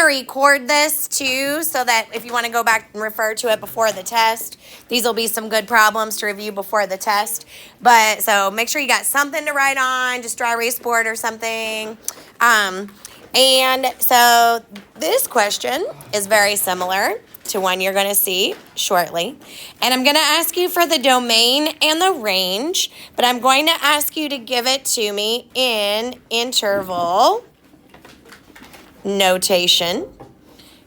to record this too so that if you want to go back and refer to it before the test, these will be some good problems to review before the test. But so make sure you got something to write on, just dry erase board or something. And so this question is very similar to one you're going to see shortly. And I'm going to ask you for the domain and the range, but I'm going to ask you to give it to me in interval notation.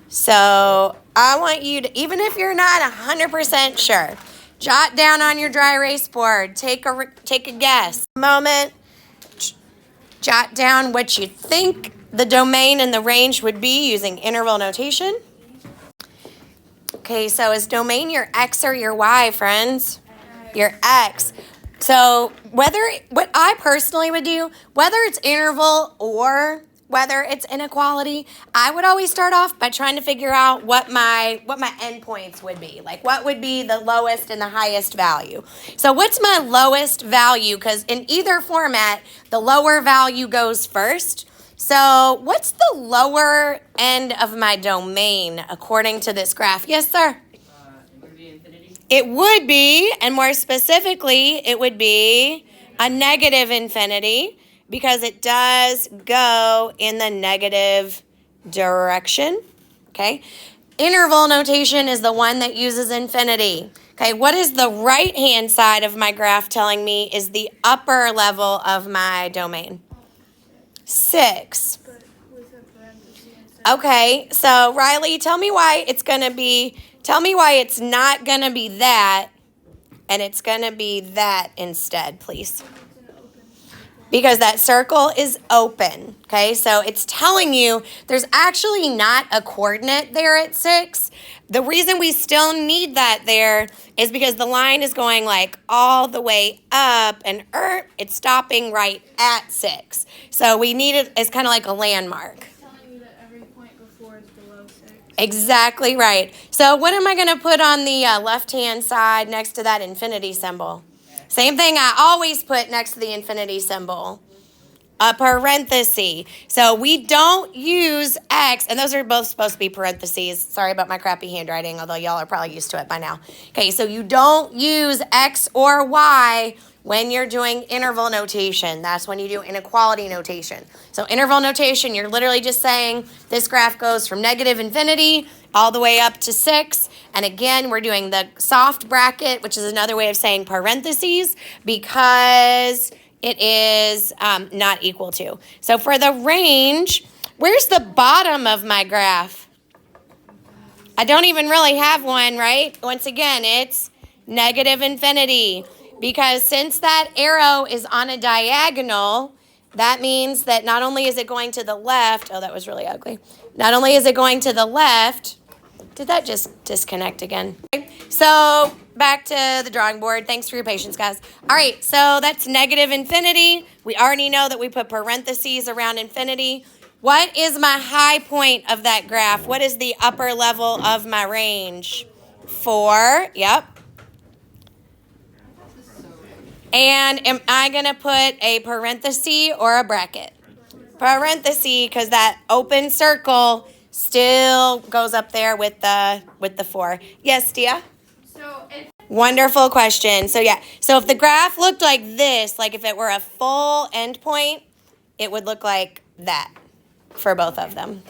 So I want you to, even if you're not 100% sure, jot down on your dry erase board, take a guess. Moment, jot down what you think the domain and the range would be using interval notation. Okay, so is domain your X or your Y, friends? Your X. So what I personally would do, whether it's interval or whether it's inequality, I would always start off by trying to figure out what my endpoints would be. Like what would be the lowest and the highest value. So what's my lowest value? Because in either format, the lower value goes first. So what's the lower end of my domain according to this graph? Yes, sir? It would be infinity. It would be, and more specifically, it would be a negative infinity because it does go in the negative direction, okay? Interval notation is the one that uses infinity. Okay, what is the right-hand side of my graph telling me is the upper level of my domain? 6. Okay, so Riley, tell me why it's not going to be that, and it's going to be that instead, please. Because that circle is open, okay? So it's telling you there's actually not a coordinate there at 6. The reason we still need that there is because the line is going like all the way up and it's stopping right at 6. So we need it as kind of like a landmark. It's telling you that every point before is below 6. Exactly right. So what am I going to put on the left-hand side next to that infinity symbol? Same thing I always put next to the infinity symbol. A parenthesis. So we don't use X, and those are both supposed to be parentheses. Sorry about my crappy handwriting, although y'all are probably used to it by now. Okay, so you don't use X or Y when you're doing interval notation. That's when you do inequality notation. So interval notation, you're literally just saying this graph goes from negative infinity all the way up to 6. And again, we're doing the soft bracket, which is another way of saying parentheses, because it is not equal to. So for the range, where's the bottom of my graph? I don't even really have one, right? Once again, it's negative infinity. Because since that arrow is on a diagonal, that means that not only is it going to the left, oh, that was really ugly. Not only is it going to the left, did that just disconnect again? So back to the drawing board. Thanks for your patience, guys. All right, so that's negative infinity. We already know that we put parentheses around infinity. What is my high point of that graph? What is the upper level of my range? 4, yep. And am I going to put a parenthesis or a bracket? Parenthesis, because that open circle still goes up there with the 4. Yes, Dia? Wonderful question. So yeah, so if the graph looked like this, like if it were a full endpoint, it would look like that for both of them.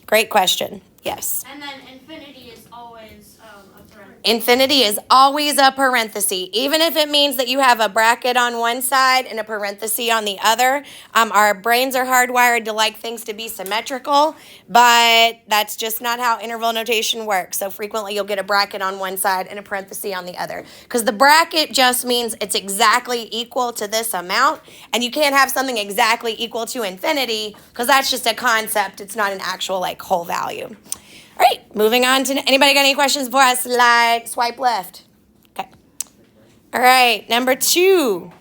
Great question. Yes. And then infinity is always a parenthesis. Infinity is always a parenthesis, even if it means that you have a bracket on one side and a parenthesis on the other. Our brains are hardwired to like things to be symmetrical, but that's just not how interval notation works. So frequently you'll get a bracket on one side and a parenthesis on the other, because the bracket just means it's exactly equal to this amount, and you can't have something exactly equal to infinity because that's just a concept. It's not an actual like whole value. All right, moving on to, anybody got any questions before I swipe left? Okay. All right, number 2.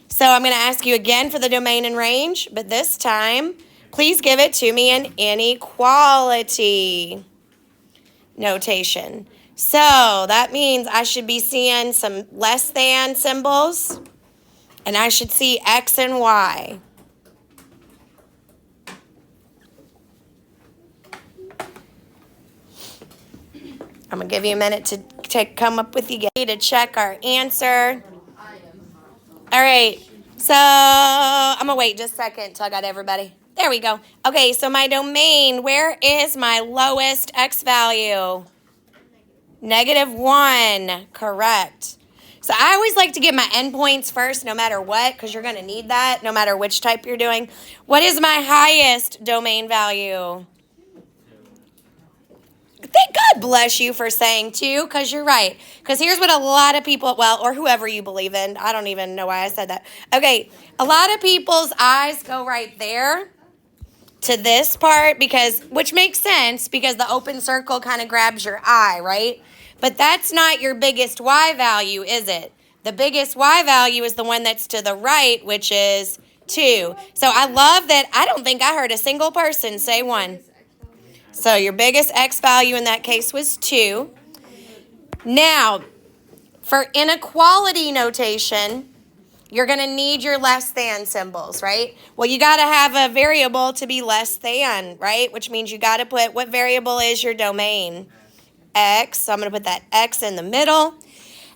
So I'm going to ask you again for the domain and range, but this time, please give it to me in inequality notation. So that means I should be seeing some less than symbols, and I should see X and Y. I'm going to give you a minute to come up with you to check our answer. All right. So I'm going to wait just a second until I got everybody. There we go. Okay, so my domain, where is my lowest x value? -1. Correct. So I always like to get my endpoints first, no matter what, because you're going to need that, no matter which type you're doing. What is my highest domain value? Thank God bless you for saying 2, because you're right. Because here's what a lot of people, well, or whoever you believe in. I don't even know why I said that. Okay, a lot of people's eyes go right there to this part, which makes sense, because the open circle kind of grabs your eye, right? But that's not your biggest Y value, is it? The biggest Y value is the one that's to the right, which is 2. So I love that. I don't think I heard a single person say 1. So your biggest X value in that case was 2. Now, for inequality notation, you're going to need your less than symbols, right? Well, you got to have a variable to be less than, right? Which means you got to put, what variable is your domain? X. So I'm going to put that X in the middle.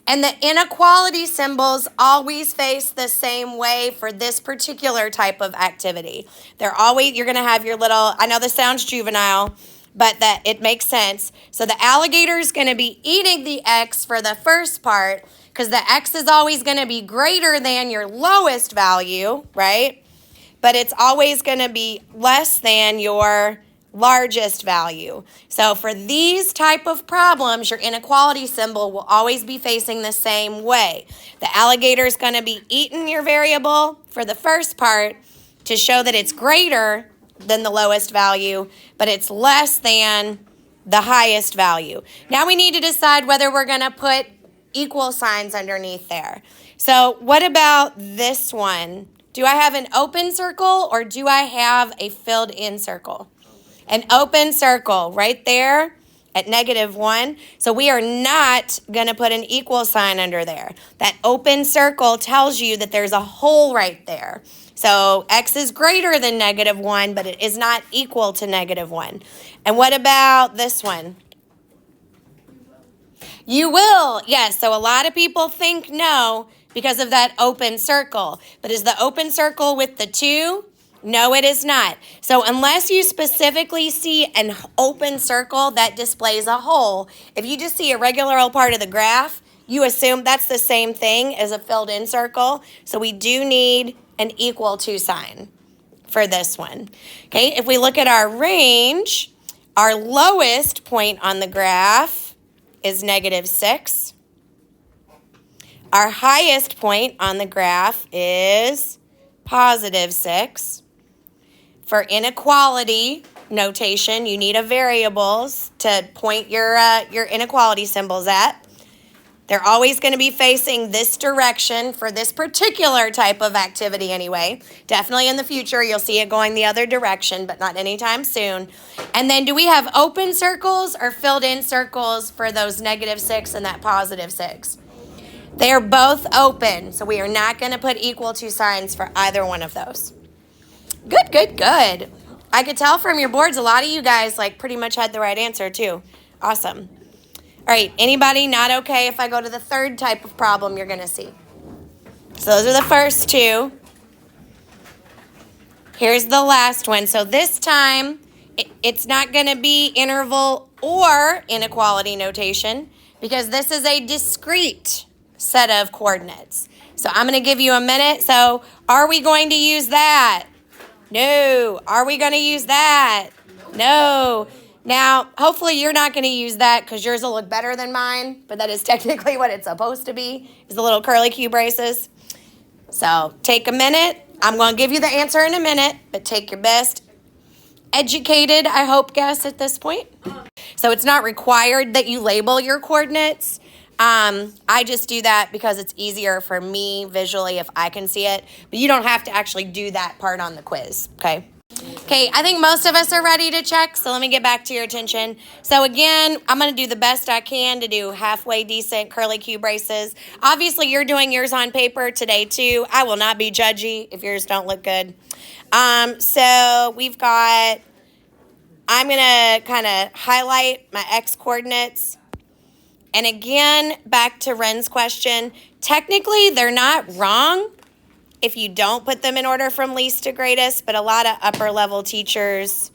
And the inequality symbols always face the same way for this particular type of activity. You're going to have your little, I know this sounds juvenile, but that it makes sense. So the alligator is going to be eating the X for the first part, because the X is always going to be greater than your lowest value, right? But it's always going to be less than your largest value. So for these type of problems, your inequality symbol will always be facing the same way. The alligator is going to be eating your variable for the first part to show that it's greater than the lowest value, but it's less than the highest value. Now we need to decide whether we're going to put equal signs underneath there. So what about this one? Do I have an open circle or do I have a filled in circle? An open circle right there at -1. So we are not going to put an equal sign under there. That open circle tells you that there's a hole right there. So X is greater than -1, but it is not equal to -1. And what about this one? You will. Yes, so a lot of people think no because of that open circle. But is the open circle with the 2? No, it is not. So unless you specifically see an open circle that displays a hole, if you just see a regular old part of the graph, you assume that's the same thing as a filled in circle. So we do need an equal to sign for this one. Okay, if we look at our range, our lowest point on the graph is -6. Our highest point on the graph is +6. For inequality notation, you need a variables to point your inequality symbols at. They're always going to be facing this direction for this particular type of activity anyway. Definitely in the future, you'll see it going the other direction, but not anytime soon. And then do we have open circles or filled in circles for those -6 and that +6? They are both open, so we are not going to put equal to signs for either one of those. Good, good, good. I could tell from your boards, a lot of you guys like pretty much had the right answer too. Awesome. All right, anybody not okay if I go to the third type of problem you're going to see? So those are the first two. Here's the last one. So this time, it's not going to be interval or inequality notation because this is a discrete set of coordinates. So I'm going to give you a minute. So are we going to use that? No. Are we going to use that? No. Now, hopefully you're not going to use that because yours will look better than mine, but that is technically what it's supposed to be, is the little curly Q braces. So take a minute. I'm going to give you the answer in a minute, but take your best educated, I hope, guess at this point. So it's not required that you label your coordinates. I just do that because it's easier for me visually if I can see it, but you don't have to actually do that part on the quiz, okay? Okay, I think most of us are ready to check, so let me get back to your attention. So again, I'm going to do the best I can to do halfway decent curly Q braces. Obviously, you're doing yours on paper today too. I will not be judgy if yours don't look good. So we've got, I'm going to kind of highlight my X coordinates. And again, back to Ren's question, technically they're not wrong if you don't put them in order from least to greatest, but a lot of upper level teachers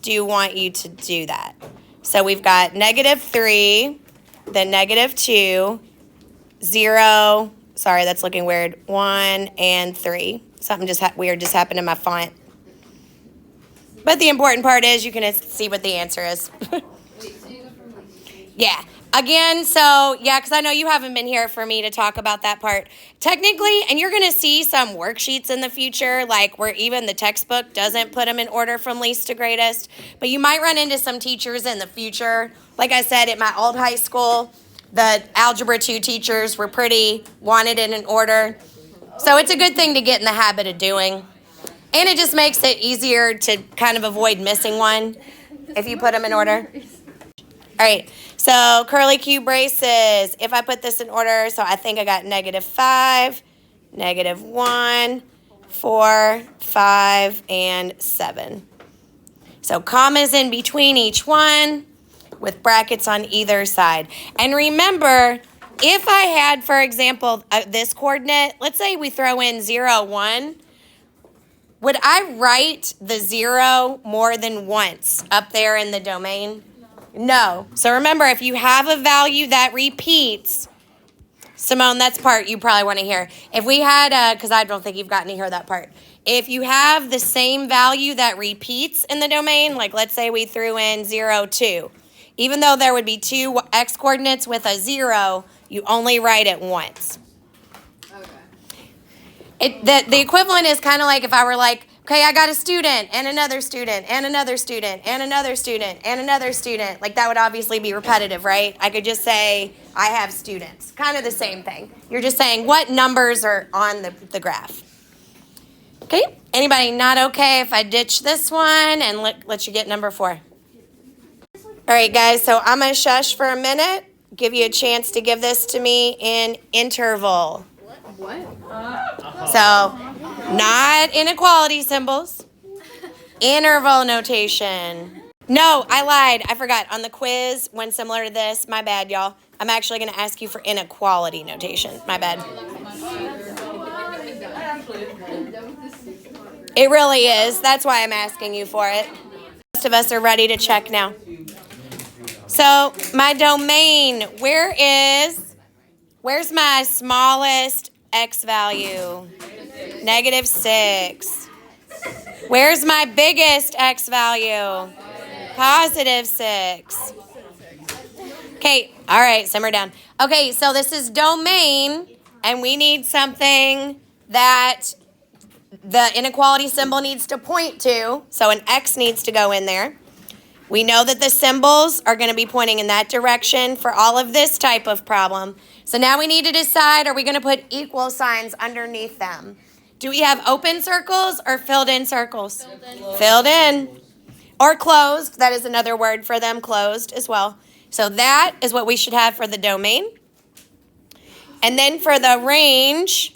do want you to do that. So we've got -3, then -2, 0, sorry, that's looking weird, 1, and 3. Something just weird just happened to my font. But the important part is you can see what the answer is. Yeah. Again, so, yeah, because I know you haven't been here for me to talk about that part. Technically, and you're going to see some worksheets in the future, like where even the textbook doesn't put them in order from least to greatest. But you might run into some teachers in the future. Like I said, at my old high school, the Algebra 2 teachers were pretty wanted it in order. So it's a good thing to get in the habit of doing. And it just makes it easier to kind of avoid missing one if you put them in order. All right, so curly Q braces. If I put this in order, so I think I got -5, -1, 4, 5, and 7. So commas in between each one with brackets on either side. And remember, if I had, for example, this coordinate, let's say we throw in 0, 1, would I write the 0 more than once up there in the domain? No. So remember, if you have a value that repeats, Simone, that's part you probably want to hear. If we had, because I don't think you've gotten to hear that part. If you have the same value that repeats in the domain, like let's say we threw in 0, 2, even though there would be 2 x coordinates with a 0, you only write it once. The equivalent is kind of like if I were like, okay, I got a student and another student and another student and another student and another student. Like that would obviously be repetitive, right? I could just say I have students. Kind of the same thing. You're just saying what numbers are on the graph. Okay, anybody not okay if I ditch this one and let you get number 4? All right, guys, so I'm going to shush for a minute, give you a chance to give this to me in interval. What? So, not inequality symbols. Interval notation. No, I lied. I forgot. On the quiz, when similar to this, my bad, y'all. I'm actually going to ask you for inequality notation. My bad. It really is. That's why I'm asking you for it. Most of us are ready to check now. So, my domain, where's my smallest x value? -6. Where's my biggest x value? +6. Okay, all right, simmer down. Okay, so this is domain, and we need something that the inequality symbol needs to point to, so an x needs to go in there. We know that the symbols are going to be pointing in that direction for all of this type of problem. So now we need to decide, are we going to put equal signs underneath them? Do we have open circles or filled in circles? Filled in. Or closed. That is another word for them, closed as well. So that is what we should have for the domain. And then for the range,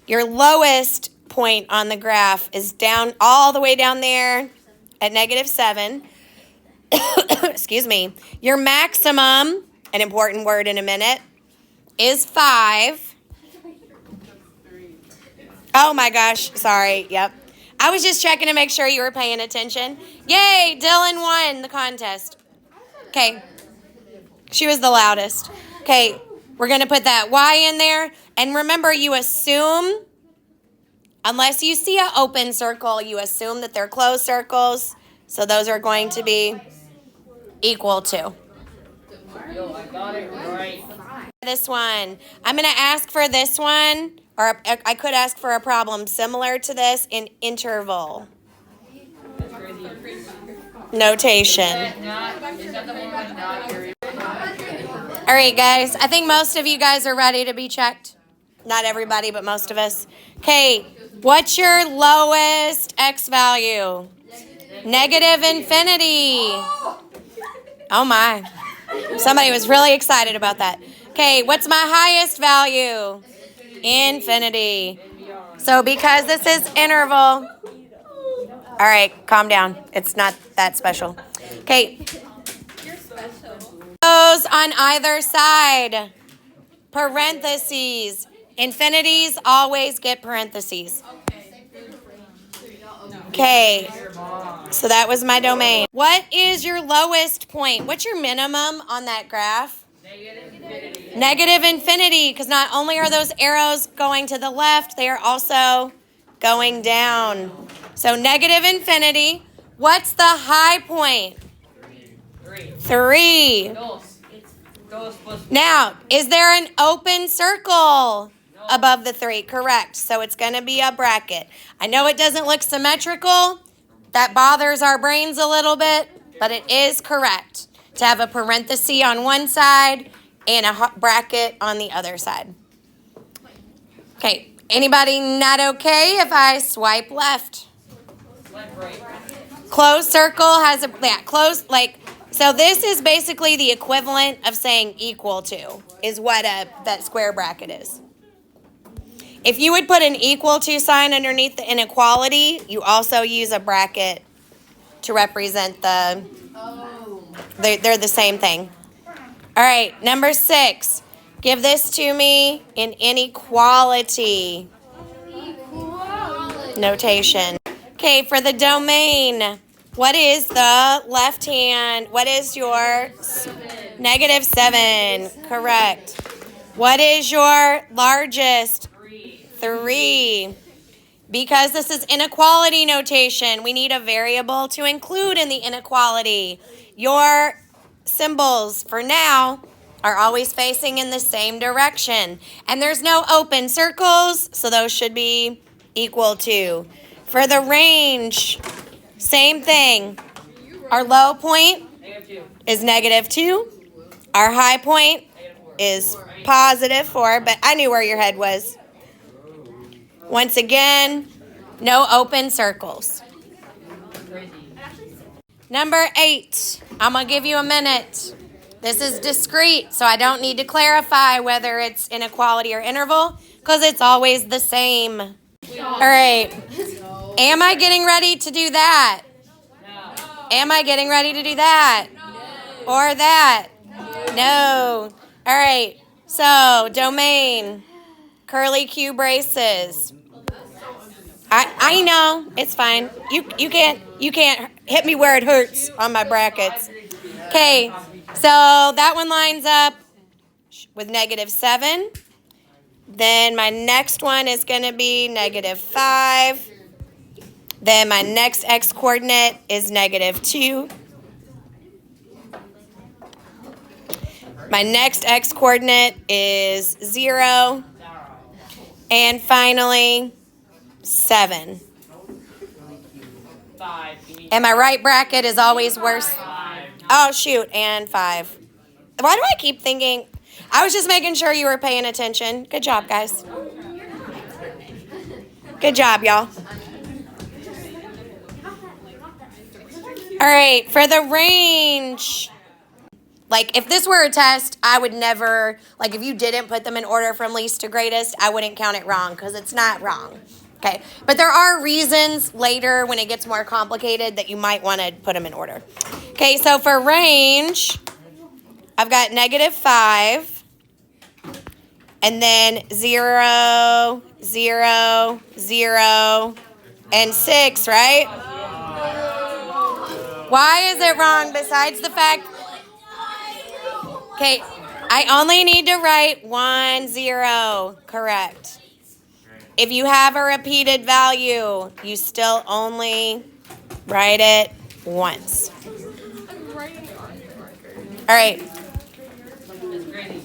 your lowest point on the graph is down all the way down there at -7. Excuse me. Your maximum, an important word in a minute, is 5. Oh my gosh, sorry, yep. I was just checking to make sure you were paying attention. Yay, Dylan won the contest. Okay, she was the loudest. Okay, we're going to put that Y in there. And remember, you assume, unless you see an open circle, you assume that they're closed circles. So those are going to be equal to. Yo, I got it right. This one. I'm going to ask for this one, or I could ask for a problem similar to this in interval notation. Is that the one with not your... All right, guys. I think most of you guys are ready to be checked. Not everybody, but most of us. Okay, what's your lowest x value? -infinity. Oh my. Somebody was really excited about that. Okay, what's my highest value? Infinity. So because this is interval. All right, calm down. It's not that special. Okay. You're special. Those on either side. Parentheses. Infinities always get parentheses. Okay, so that was my domain. What is your lowest point? What's your minimum on that graph? Negative infinity. Negative infinity, because not only are those arrows going to the left, they are also going down. So negative infinity. What's the high point? 3. 3. Dos. Dos plus Now, is there an open circle above the 3? Correct. So it's going to be a bracket. I know it doesn't look symmetrical. That bothers our brains a little bit, but it is correct to have a parenthesis on one side and a bracket on the other side. Okay, anybody not okay if I swipe left? left, right. Closed circle has a, yeah, closed, like, so this is basically the equivalent of saying equal to, is what that square bracket is. If you would put an equal to sign underneath the inequality, you also use a bracket to represent the, they're the same thing. All right, number 6. Give this to me in inequality notation. Okay, for the domain, what is the left hand? What is your negative 7? Correct. What is your largest? 3. Because this is inequality notation, we need a variable to include in the inequality. Your symbols, for now, are always facing in the same direction. And there's no open circles, so those should be equal to. For the range, same thing. Our low point -2. is -2. Our high point is +4, but I knew where your head was. Once again, no open circles. Crazy. Number 8, I'm going to give you a minute. This is discrete, so I don't need to clarify whether it's inequality or interval, because it's always the same. All right. Am I getting ready to do that? No. Am I getting ready to do that? Or that? No. All right. So, domain, curly Q braces. I know, it's fine. You can't hit me where it hurts on my brackets. Okay, so that one lines up with -7. Then my next one is going to be -5. Then my next x coordinate is -2. My next x coordinate is 0. And finally, 7. 5. And my right bracket is always worse. 5. Oh, shoot, and 5. Why do I keep thinking? I was just making sure you were paying attention. Good job, guys. Good job, y'all. All right, for the range. Like, if this were a test, I would never, like, if you didn't put them in order from least to greatest, I wouldn't count it wrong, because it's not wrong. Okay, but there are reasons later when it gets more complicated that you might want to put them in order. Okay, so for range, I've got -5, and then 0, 0, 0, and 6, right? Why is it wrong besides the fact... Okay, I only need to write 1, 0, correct. If you have a repeated value, you still only write it once. All right. It's crazy.